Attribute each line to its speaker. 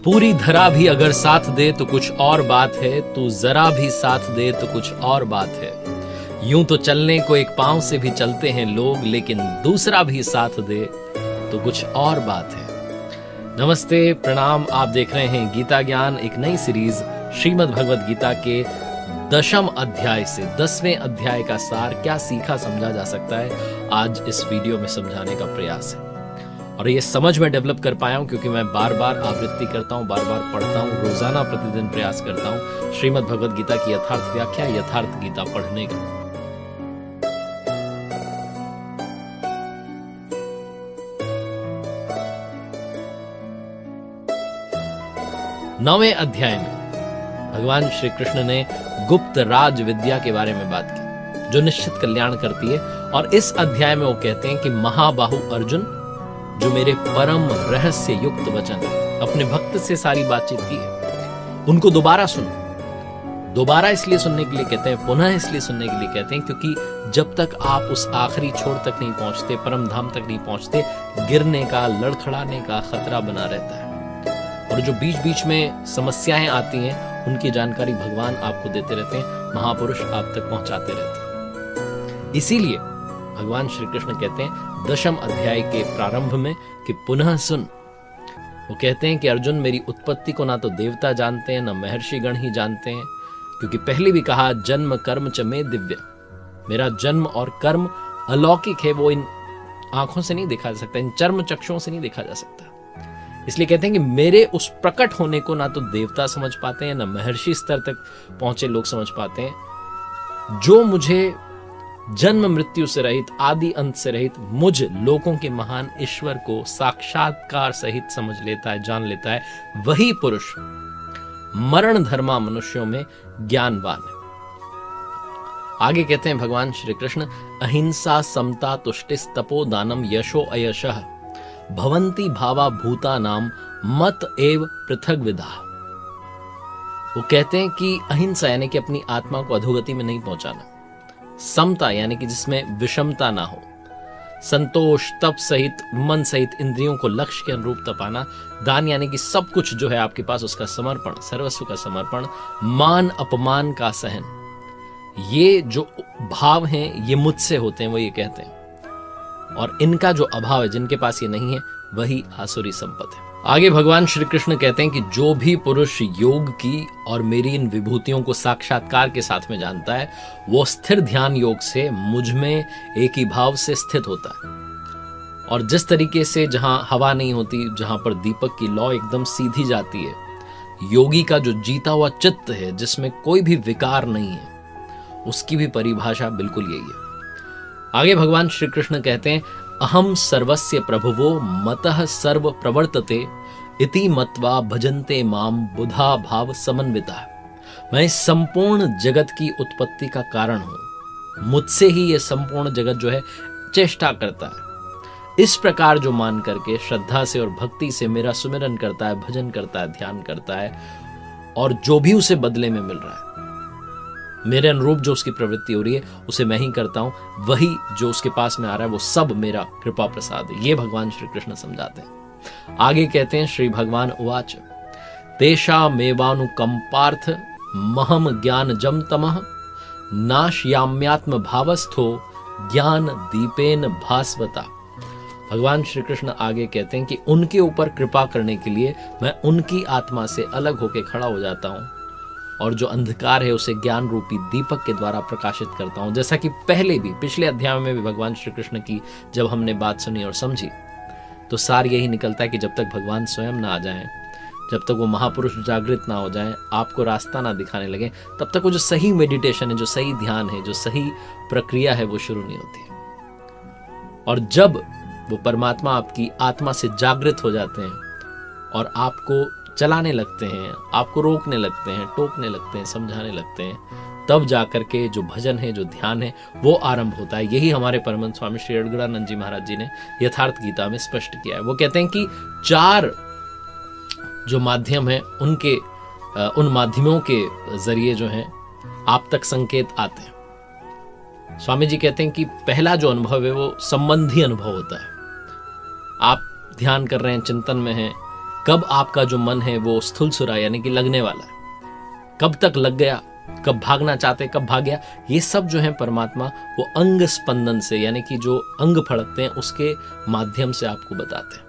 Speaker 1: पूरी धरा भी अगर साथ दे तो कुछ और बात है, तू जरा भी साथ दे तो कुछ और बात है। यूं तो चलने को एक पांव से भी चलते हैं लोग, लेकिन दूसरा भी साथ दे तो कुछ और बात है। नमस्ते, प्रणाम। आप देख रहे हैं गीता ज्ञान, एक नई सीरीज श्रीमद् भगवद गीता के 10वें अध्याय से 10वें अध्याय का सार क्या सीखा समझा जा सकता है, आज इस वीडियो में समझाने का प्रयास है। और ये समझ में डेवलप कर पाया हूं क्योंकि मैं बार बार आवृत्ति करता हूं, बार बार पढ़ता हूं, रोजाना प्रतिदिन प्रयास करता हूं श्रीमद् भगवद गीता की यथार्थ व्याख्या, यथार्थ गीता पढ़ने का। नौवें अध्याय में भगवान श्री कृष्ण ने गुप्त राज विद्या के बारे में बात की, जो निश्चित कल्याण करती है। और इस अध्याय में वो कहते हैं कि महाबाहु अर्जुन, जो मेरे परम रहस्य युक्त वचन अपने भक्त से सारी बातचीत की है, उनको दोबारा सुनो। दोबारा इसलिए सुनने के लिए कहते हैं, पुनः इसलिए सुनने के लिए कहते हैं क्योंकि जब तक आप उस आखिरी छोर तक नहीं पहुंचते, परम धाम तक नहीं पहुंचते, गिरने का, लड़खड़ाने का खतरा बना रहता है। और जो बीच बीच में समस्याएं आती हैं, उनकी जानकारी भगवान आपको देते रहते हैं, महापुरुष आप तक पहुंचाते रहते हैं। इसीलिए भगवान श्री कृष्ण कहते हैं 10वें अध्याय के प्रारंभ में कि पुनः सुन। वो कहते हैं कि अर्जुन, मेरी उत्पत्ति को ना तो देवता जानते हैं, ना महर्षि गण ही जानते हैं, क्योंकि पहले भी कहा जन्म कर्म च में दिव्य, मेरा जन्म और कर्म अलौकिक है, वो इन आंखों से नहीं देखा जा सकता, इन चर्म चक्षुओं से नहीं देखा जा सकता। इसलिए कहते हैं कि मेरे उस प्रकट होने को ना तो देवता समझ पाते हैं, ना महर्षि स्तर तक पहुंचे लोग समझ पाते हैं। जो मुझे जन्म मृत्यु से रहित, आदि अंत से रहित, मुझ लोगों के महान ईश्वर को साक्षात्कार सहित समझ लेता है, जान लेता है, वही पुरुष मरण धर्मा मनुष्यों में ज्ञानवान है। आगे कहते हैं भगवान श्री कृष्ण, अहिंसा समता तुष्टिस तपो दानम यशो अयशः भवंती भावा भूता नाम मत एव पृथक विदा। वो कहते हैं कि अहिंसा यानी कि अपनी आत्मा को अधोगति में नहीं पहुंचाना, समता यानी कि जिसमें विषमता ना हो, संतोष, तप सहित, मन सहित इंद्रियों को लक्ष्य के अनुरूप तपाना, दान यानी कि सब कुछ जो है आपके पास उसका समर्पण, सर्वस्व का समर्पण, मान अपमान का सहन, ये जो भाव हैं ये मुझसे होते हैं, वो ये कहते हैं। और इनका जो अभाव है, जिनके पास ये नहीं है, वही आसुरी संपत्ति है। आगे भगवान श्री कृष्ण कहते हैं कि जो भी पुरुष योग की और मेरी इन विभूतियों को साक्षात्कार के साथ में जानता है, वो स्थिर ध्यान योग से मुझ में एक ही भाव से स्थित होता है। और जिस तरीके से जहां हवा नहीं होती, जहां पर दीपक की लौ एकदम सीधी जाती है, योगी का जो जीता हुआ चित्त है, जिसमें कोई भी विकार नहीं है, उसकी भी परिभाषा बिल्कुल यही है। आगे भगवान श्री कृष्ण कहते हैं, अहम सर्वस्य प्रभुवो मतः सर्व प्रवर्तते इति मत्वा भजन्ते माम बुधा भाव समन्विता। मैं संपूर्ण जगत की उत्पत्ति का कारण हूं, मुझसे ही ये संपूर्ण जगत जो है चेष्टा करता है। इस प्रकार जो मान करके श्रद्धा से और भक्ति से मेरा सुमिरन करता है, भजन करता है, ध्यान करता है, और जो भी उसे बदले में मिल रहा है, मेरे अनुरूप जो उसकी प्रवृत्ति हो रही है, उसे मैं ही करता हूं, वही जो उसके पास में आ रहा है वो सब मेरा कृपा प्रसाद है। ये भगवान श्री कृष्ण समझाते हैं। आगे कहते हैं, श्री भगवान उवाच तेषामेवानुकंपार्थ महम ज्ञान जम तमः नाशयाम्यात्म भावस्थो ज्ञान दीपेन भास्वता। भगवान श्री कृष्ण आगे कहते हैं कि उनके ऊपर कृपा करने के लिए मैं उनकी आत्मा से अलग होकर खड़ा हो जाता हूं, और जो अंधकार है उसे ज्ञान रूपी दीपक के द्वारा प्रकाशित करता हूं। जैसा कि पहले भी, पिछले अध्याय में भी भगवान श्री कृष्ण की जब हमने बात सुनी और समझी, तो सार यही निकलता है कि जब तक भगवान स्वयं ना आ जाएं, जब तक वो महापुरुष जागृत ना हो जाएं, आपको रास्ता ना दिखाने लगे, तब तक वो जो सही मेडिटेशन है, जो सही ध्यान है, जो सही प्रक्रिया है, वो शुरू नहीं होती। और जब वो परमात्मा आपकी आत्मा से जागृत हो जाते हैं और आपको चलाने लगते हैं, आपको रोकने लगते हैं, टोकने लगते हैं, समझाने लगते हैं, तब जाकर के जो भजन है, जो ध्यान है, वो आरंभ होता है। यही हमारे परम स्वामी श्री अड़गड़ानंद जी महाराज जी ने यथार्थ गीता में स्पष्ट किया है। वो कहते हैं कि 4 जो माध्यम है, उन माध्यमों के जरिए जो है आप तक संकेत आते हैं। स्वामी जी कहते हैं कि पहला जो अनुभव है वो संबंधी अनुभव होता है। आप ध्यान कर रहे हैं, चिंतन में हैं, कब आपका जो मन है वो स्थूलसुरा यानी कि लगने वाला है, कब तक लग गया, कब भागना चाहते कब भाग गया, ये सब जो है परमात्मा वो अंग स्पंदन से यानी कि जो अंग फड़कते हैं उसके माध्यम से आपको बताते हैं।